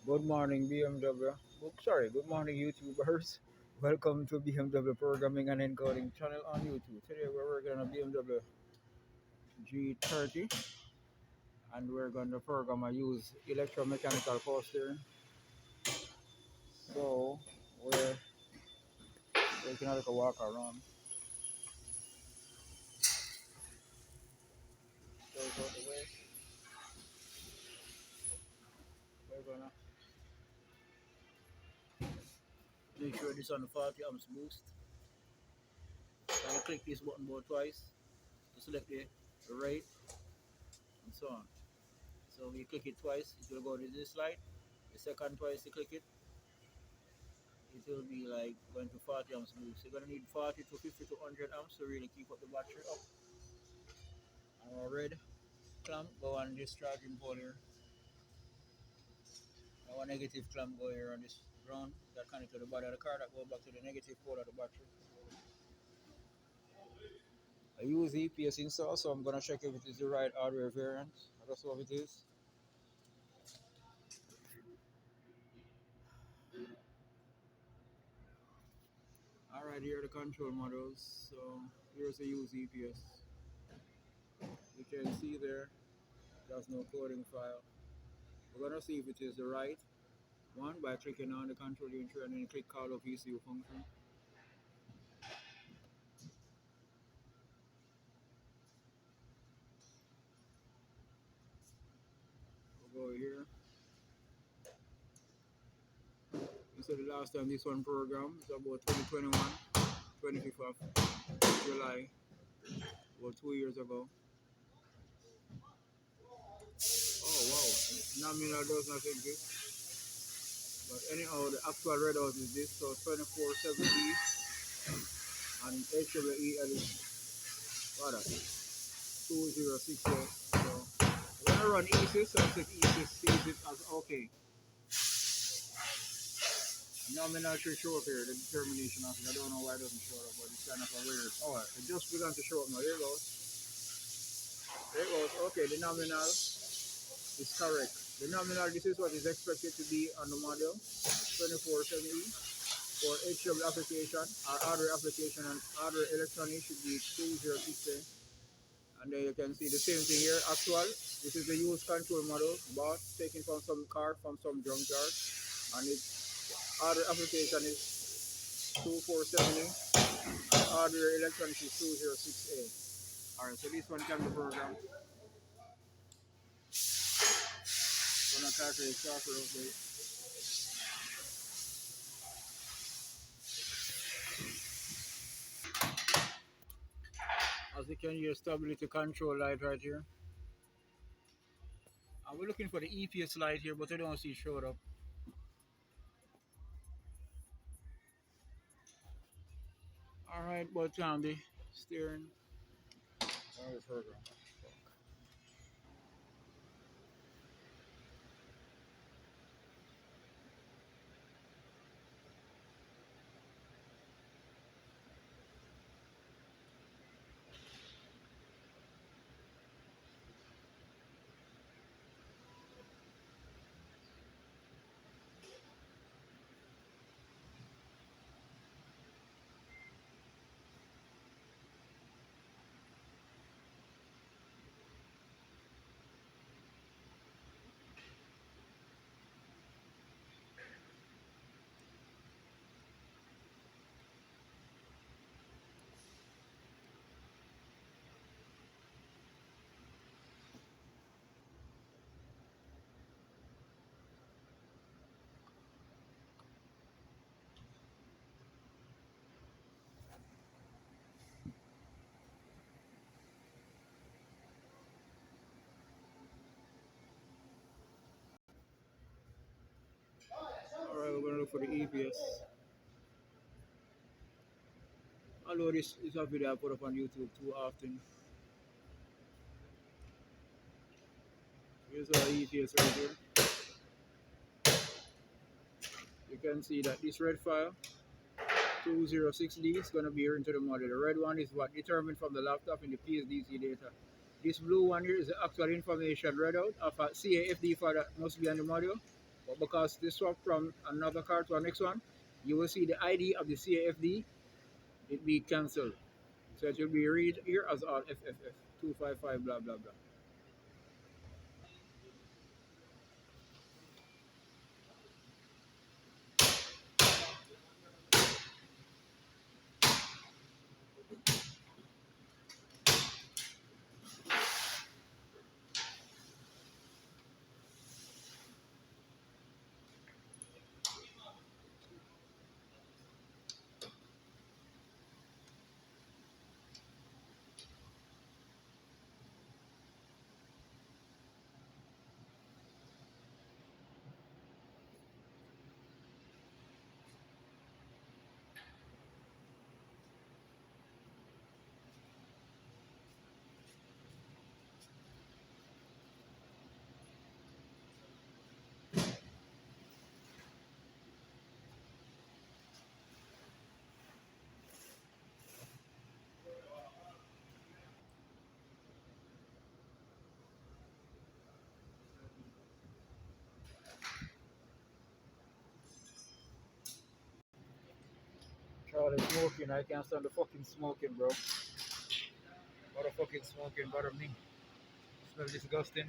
Good morning, BMW. Good morning, YouTubers. Welcome to BMW Programming and Encoding channel on YouTube. Today we're working on a BMW G30 and we're going to program and use electromechanical power steering. So we're taking a little walk around. So out the way. We're gonna make sure this on the 40 amps boost. I'm gonna click this button board twice to select the rate and so on. So we click it twice, it will go to this light. The second twice you click it, it will be like going to 40 amps boost. You're going to need 40 to 50 to 100 amps to really keep up the battery up. And our red clamp go on this charging pole here. Our negative clamp go here on this ground that connect to the body of the car that go back to the negative pole of the battery. I use EPS install, so I'm going to check if it is the right hardware variant. That's what it is. Alright, here are the control models. So here's the use EPS. You can see there's no coding file. We're going to see if it is the right one by clicking on the control unit and then click call of ECU function. We'll go here. You said the last time this one program is about 2021, 25th of July, about 2 years ago. Oh wow, nominal does not exist. But anyhow, the actual readout is this, so 2470 and HWE is what that? 2068. So we're gonna run ESIS, so click ESIS, save it as okay. Nominal should show up here, the determination of it. I don't know why it doesn't show up, but it's kind of a weird. Oh, it just began to show up now. Here it goes. There it goes. Okay, the nominal is correct. The nominal, this is what is expected to be on the model 2470 for HW application, or other application, and other electronics should be 2060. And then you can see the same thing here, actual. This is the used control model, bought, taken from some car, from some junkyard. And its other application is 2470, and other electronics is 2068. Alright, so this one can be programmed. Gonna calculate software update. As you can hear, stability control light right here. And we're looking for the EPS light here, but I don't see it showed up. Alright, but the steering. Program. Alright, we're gonna look for the EPS. Although this is a video I put up on YouTube too often. Here's our EPS right here. You can see that this red file, 206D, is going to be here into the model. The red one is what determined from the laptop in the PSDC data. This blue one here is the actual information read out of a CAFD file that must be on the module. But because they swap from another car to our next one, you will see the ID of the CAFD, it be cancelled. So it will be read here as all FFF 255 blah blah blah. Charlie smoking, I can't stand the fucking smoking, bro. What the fucking smoking bother me? Smell disgusting.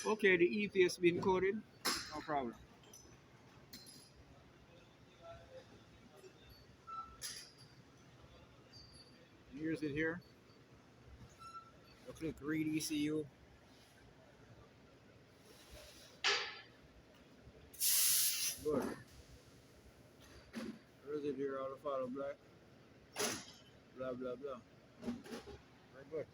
Okay, the EPS been coded. No problem. Here's it here. I click read ECU. Good. Where is it here? Auto follow black. Blah blah blah. Very good.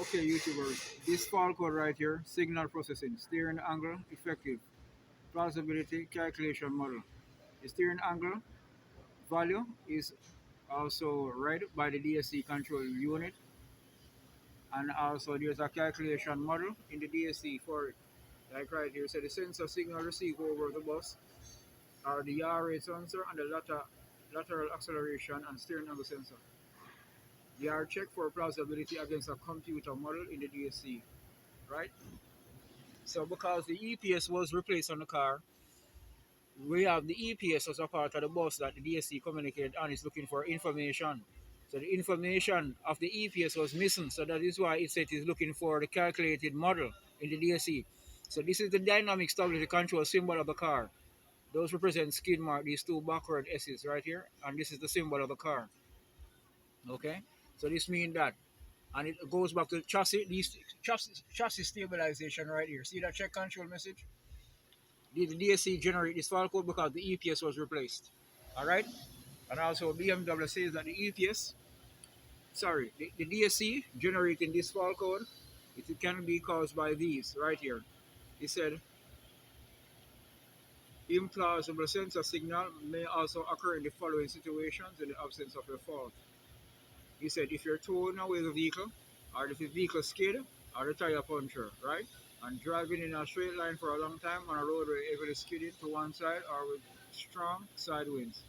Okay, YouTubers, this file code right here, signal processing, steering angle, effective, plausibility, calculation model. The steering angle value is also read by the DSC control unit, and also there's a calculation model in the DSC for it. Like right here, so the sensor signal received over the bus are the yaw rate sensor and the lateral acceleration and steering angle sensor. They are checked for plausibility against a computer model in the DSC, right? So because the EPS was replaced on the car, we have the EPS as a part of the bus that the DSC communicated and is looking for information. So the information of the EPS was missing. So that is why it said it's looking for the calculated model in the DSC. So this is the dynamic stability control symbol of the car. Those represent skid mark, these two backward S's right here. And this is the symbol of the car. Okay? So this means that. And it goes back to chassis, these chassis stabilization right here. See that check control message? The DSC generate this file code because the EPS was replaced. All right, and also BMW says that the EPS, sorry, the DSC generating this file code, it can be caused by these right here. He said implausible sensor signal may also occur in the following situations in the absence of a fault. He said if you're towing away the vehicle, or if the vehicle skid, or the tire puncture, right? And driving in a straight line for a long time on a road where heavily skidding to one side or with strong side winds.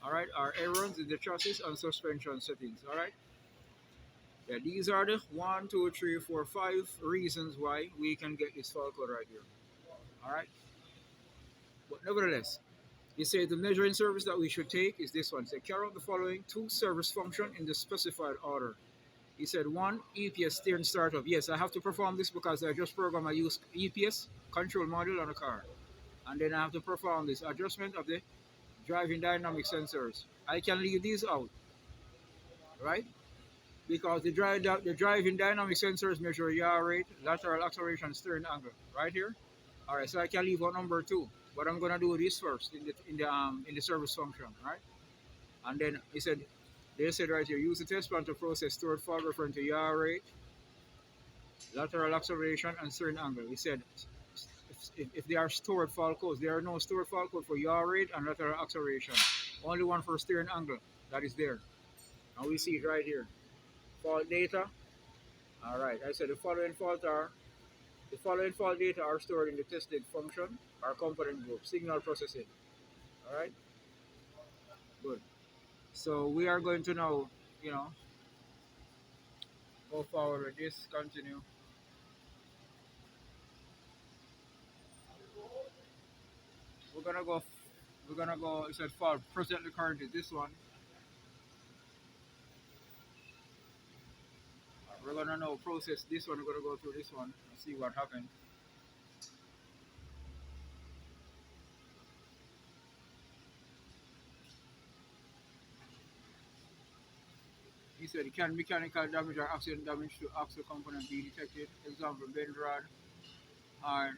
All right, our errors in the chassis and suspension settings. All right, yeah, these are the 1, 2, 3, 4, 5 reasons why we can get this fault code right here. All right, but nevertheless, he said the measuring service that we should take is this one. Say carry out the following two service function in the specified order. He said one EPS steering startup. Yes, I have to perform this because I just programmed a use EPS control module on the car, and then I have to perform this adjustment of the driving dynamic sensors. I can leave these out, right? Because the driving dynamic sensors measure yaw rate, lateral acceleration, steering angle, right here. All right, so I can leave out number two, but I'm gonna do this first in the service function, right? And then they said right here, use the test plan to process stored fog referring to yaw rate, lateral acceleration, and steering angle. He said if they are stored fault codes, there are no stored fault code for yaw rate and lateral acceleration. Only one for steering angle that is there. And we see it right here. Fault data. All right. I said the following fault data are stored in the tested function or component group. Signal processing. All right. Good. So we are going to now, you know, go forward with this. Continue. We're gonna go. We're gonna go. It said fault. Present the current is this one. We're gonna now process this one. We're gonna go through this one and see what happened. He said, can mechanical damage or accident damage to axle component be detected? Example, bend rod.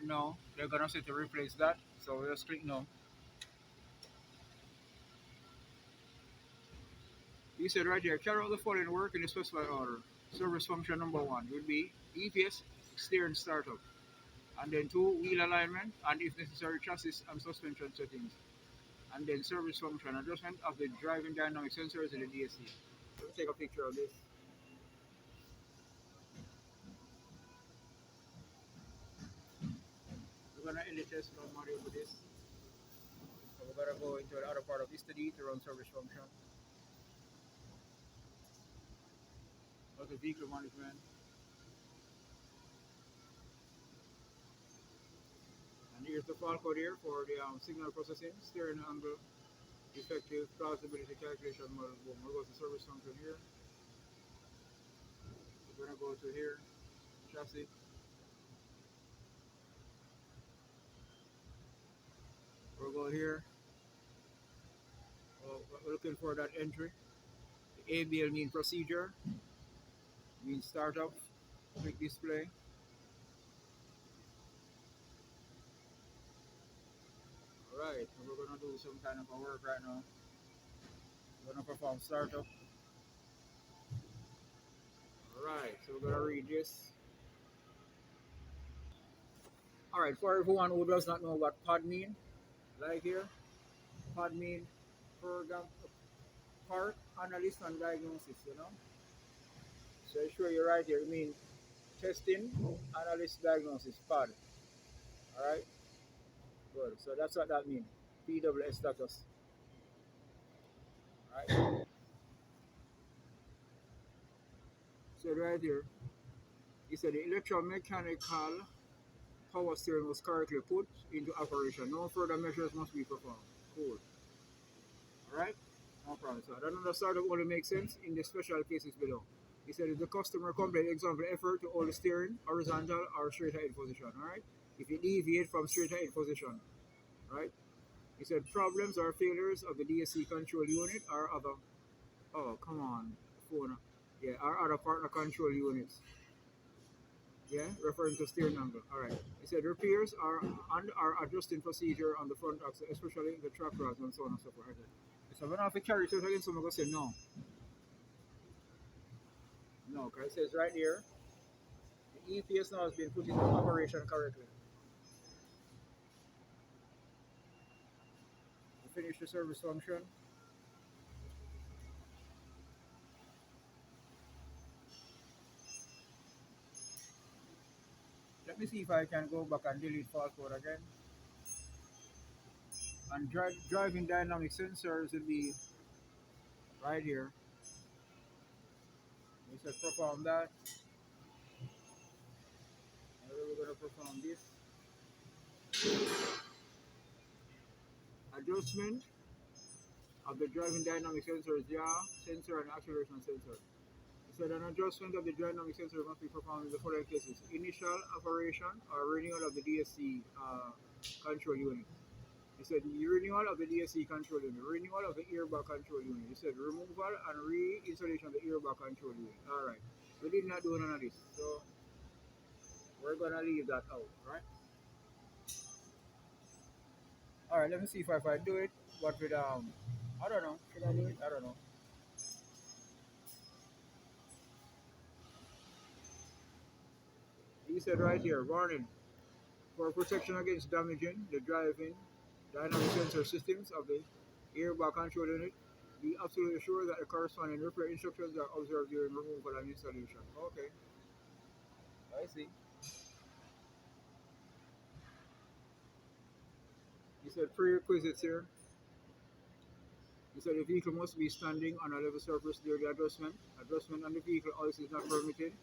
No, they're gonna say to replace that. So we'll just click no. He said right here, carry out the following work in the specified order. Service function number one would be EPS steering startup, and then two wheel alignment, and if necessary chassis and suspension settings, and then service function adjustment of the driving dynamic sensors in the DSC. Let's take a picture of this. We're gonna end the test run module with this. So we're gonna go into the other part of this study to run service function. Motor vehicle management. And here's the file code here for the signal processing, steering angle, effective plausibility calculation model. Boom. We'll go to service function here. We're gonna go to here, chassis. We'll go here. We're looking for that entry. The ABL means procedure, means startup, quick display. Alright, so we're gonna do some kind of a work right now. We're gonna perform startup. Alright, so we're gonna read this. Alright, for everyone who does not know what POD mean, like here, POD mean program part analysis and diagnosis, you know. So I show you right here, it means testing, analysis, diagnosis, POD. Alright, good. So that's what that means. PWS status. Alright. So right here, he said the electromechanical power steering was correctly put into operation. No further measures must be performed. Cool. Alright? No problem. So that another startup only makes sense in the special cases below. He said if the customer complains, example, effort to hold the steering horizontal or straight ahead position. Alright? If you deviate from straight ahead position. Right? He said problems or failures of the DSC control unit or other. Oh, come on. Phone. Yeah, or other partner control units. Yeah, referring to steering angle. All right. He said repairs are and are adjusting procedure on the front axle, especially the track rods and so on and so forth. Okay. So when I have to carry it again, someone gonna say no. No, because it says right here, the EPS now has been put into operation correctly. We finish the service function. Let me see if I can go back and delete fault code again. And driving dynamic sensors will be right here. We said perform that. And we're going to perform this. Adjustment of the driving dynamic sensors, yaw, sensor, and acceleration sensor. It said an adjustment of the dynamic sensor must be performed in the following cases: initial operation or renewal of the DSC control unit. He said renewal of the DSC control unit, renewal of the airbag control unit. He said removal and reinstallation of the airbag control unit. All right, we did not do none of this, so we're gonna leave that out, right? All right, let me see if I do it. What with I don't know. Should I do it? I don't know. He said right here, warning. For protection against damaging the driving dynamic sensor systems of the airbag control unit, be absolutely sure that the corresponding repair instructions are observed during removal and installation. Okay, I see. He said prerequisites here. He said the vehicle must be standing on a level surface during the adjustment. Adjustment on the vehicle also is not permitted.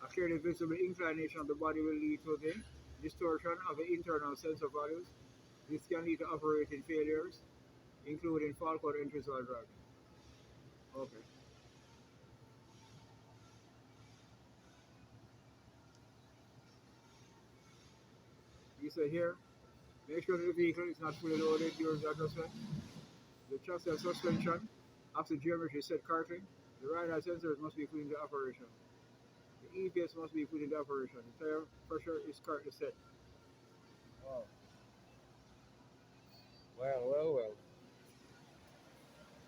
A clearly visible inclination of the body will lead to the distortion of the internal sensor values. This can lead to operating failures, including fault code entries while driving. Okay. He said here, make sure that the vehicle is not fully loaded during the adjustment. The chassis and suspension, after geometry is set correctly, the radar sensors must be put into operation. The EPS must be put into operation. The tire pressure is correctly set. Wow. Well.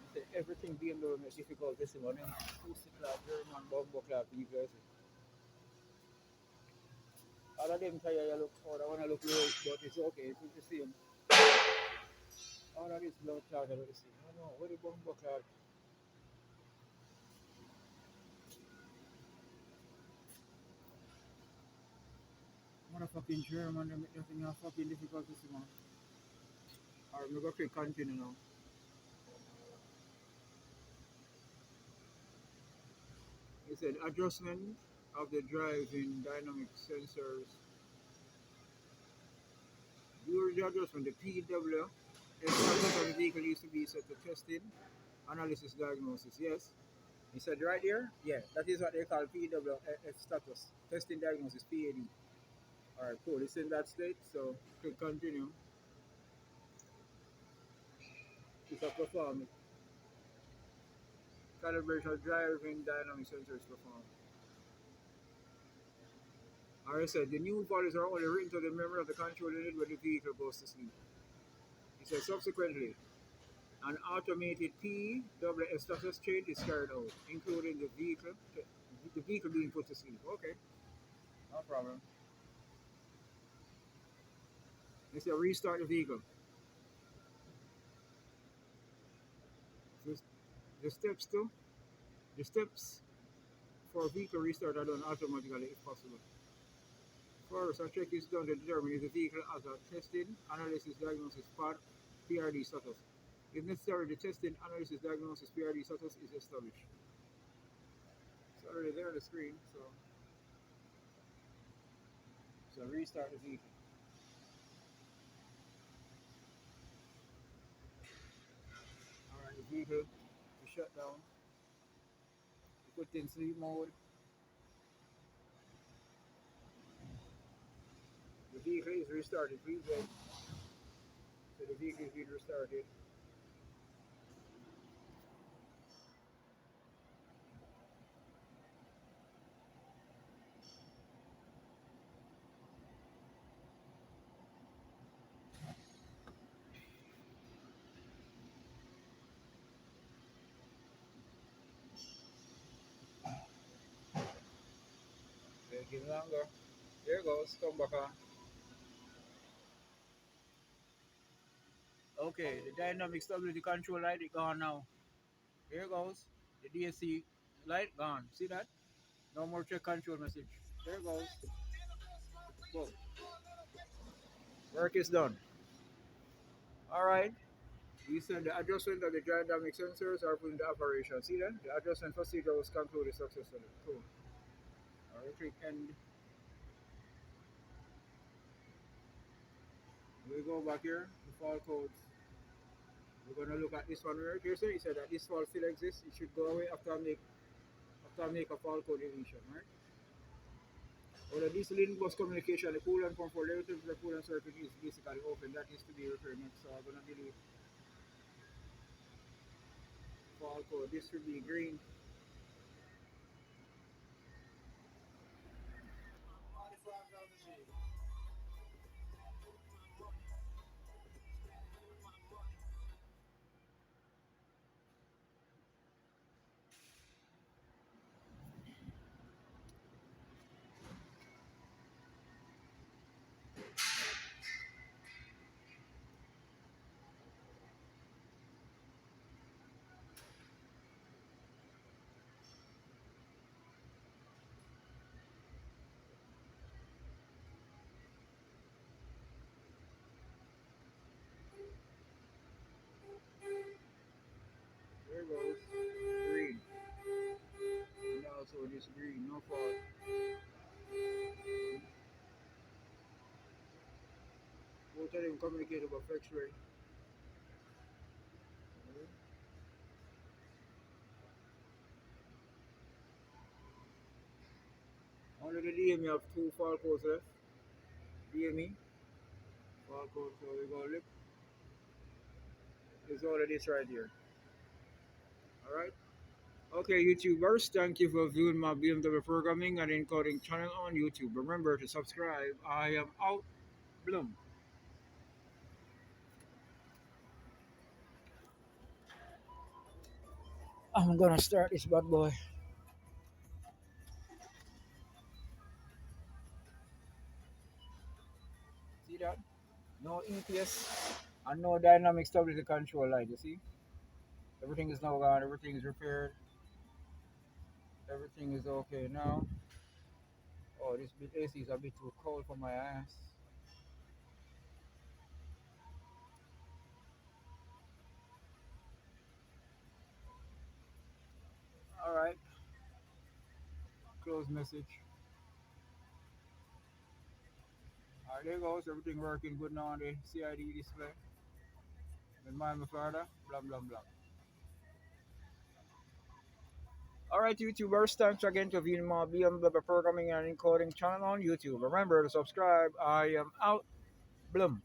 He said everything BMW makes difficult this morning. Pussy clap, German, bumbo clap, you guys. All of them tire you look out, I want to look low, but it's okay, it's the same. All of this blood clot I look the same. I don't know, what the bumbo clap? Motherfucking German, they make that thing a fucking difficult this morning. Alright, we're going to continue now. He said adjustment of the driving dynamic sensors. During the adjustment, the PW status of the vehicle used to be set to testing, analysis, diagnosis. Yes. He said right here, yeah, that is what they call PWF status, testing, diagnosis, PAD. Alright, cool. It's in that state, so click continue. It's a perform. Calibration of driving dynamic sensors performed. I said the new values are only written to the memory of the control unit when the vehicle goes to sleep. He said subsequently, an automated PWS status change is carried out, including the The vehicle being put to sleep. Okay, no problem. They say restart the vehicle. So the steps too. The steps for vehicle restart are done automatically if possible. First, a check is done to determine if the vehicle has a testing, analysis, diagnosis, part, PRD status. If necessary, the testing, analysis, diagnosis, PRD status is established. It's already there on the screen, so restart the vehicle. All right, the vehicle is shut down. You put in sleep mode. The vehicle is restarted. Please wait. So the vehicle is being restarted. Taking longer. There it goes. Come back on. Okay, the dynamic stability control light is gone now. Here it goes. The DSC light gone. See that? No more check control message. There it goes. Boom. Work is done. All right. You said the adjustment of the dynamic sensors are put into operation. See that? The adjustment procedure was concluded successfully. Cool. All right, click end. We go back here to fault codes. We're gonna look at this one right here. So you said that this fault still exists. It should go away after I make a fault code deletion, right? Or this link bus communication, the coolant pump for relative to the coolant circuit is basically open. That needs to be repaired next. So I'm gonna delete fault code. This should be green. There goes green. And also this green, no fault. Both of them communicate about fixed rate. Only the DME have two fault codes left. DME, fault code. So we go look. There's all of this right here. Alright? Okay, YouTubers, thank you for viewing my BMW programming and encoding channel on YouTube. Remember to subscribe. I am out. Bloom. I'm gonna start this bad boy. See that? No EPS and no dynamic stability control light. You see? Everything is now gone. Everything is repaired. Everything is okay now. Oh, this bit AC is a bit too cold for my ass. Alright, close message. Alright, there goes. Everything working good now on the CID display. In Miami, Florida. Blah, blah, blah. Alright, YouTubers, thanks again to viewing my BMW programming and encoding channel on YouTube. Remember to subscribe. I am out. Bloom.